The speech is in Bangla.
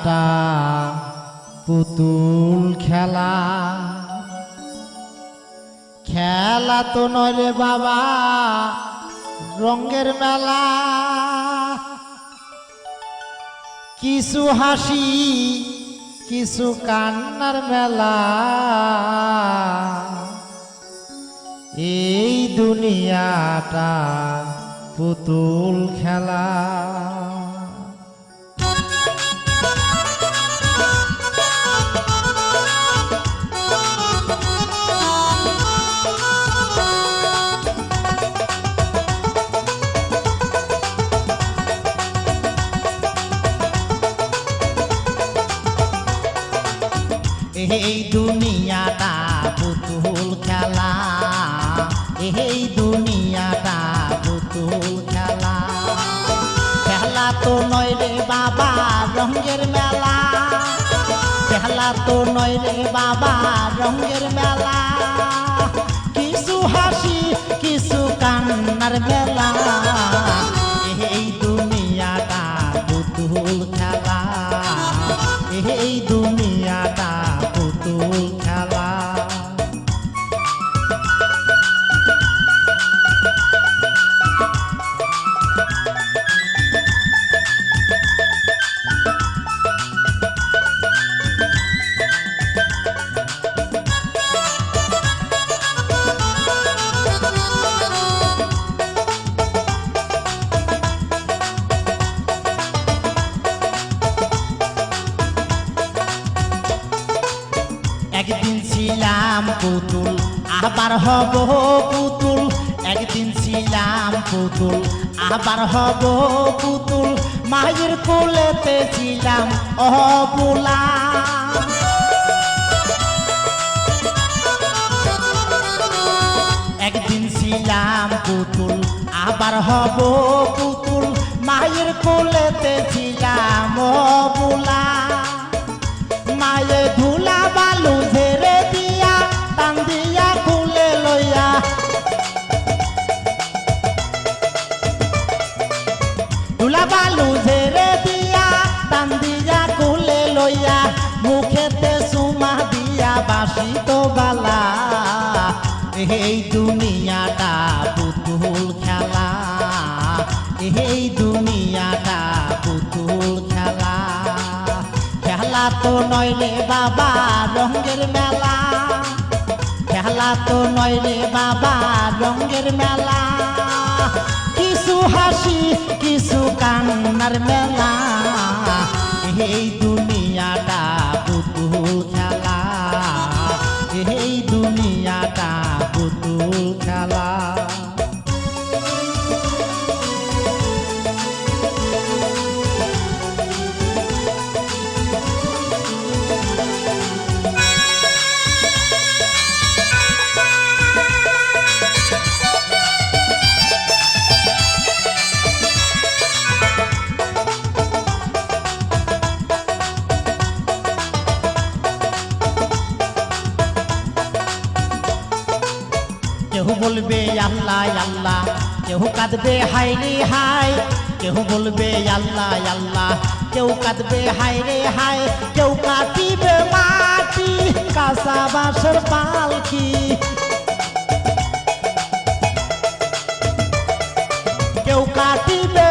দুনিয়াটা পুতুল খেলা, খেলা তো নয় রে বাবা রঙের মেলা। কিছু হাসি কিছু কান্নার মেলা, এই দুনিয়াটা পুতুল খেলা। এই দুনিয়াটা পুতুল খেলা, এই দুনিয়াটা পুতুল খেলা। খেলা তো নয় রে বাবা রঙের মেলা, খেলা তো নয় রে বাবা রঙের মেলা। কিছু হাসি কিছু কান্নার মেলা, এই দুনিয়াটা পুতুল খেলা, এই দুনিয়াটা পুতুল খেলা। একদিন ছিলাম পুতুল আবার হব পুতুল, একদিন ছিলাম পুতুল আবার হব পুতুল। মায়ের কোলেতে ছিলাম অবলা, একদিন ছিলাম পুতুল আবার হব পুতুল। মায়ের কোলেতে ছিলাম অবলা, মায়ে ধুলা বালু ঝেড়ে দিয়া টান দিয়া খুলে লইয়া, ধুলা বালু ঝেড়ে দিয়া টান দিয়া খুলে লইয়া, মুখেতে সুমা দিয়া বাসিত বালা। এই দুনিয়াটা পুতুল খেলা, এই দুনিয়াটা পুতুল খেলা। খেলা তো নয় রে বাবা রঙের মেলা, খেলা তো নয় রে বাবা রঙের মেলা। কিছু হাসি কিছু কান্নার মেলা, এই দুনিয়াটা পুতুল খেলা, এই দুনিয়াটা পুতুল খেলা। কেউ বলবে আল্লাহ আল্লাহ, কেউ কাঁদবে হায় রে হায়, কেউ বলবে আল্লাহ আল্লাহ, কেউ কাঁদবে হায় রে হায়। কেউ কাটিবে মাটি কাঁচা বাঁশের পালকি, কেউ কাটিবে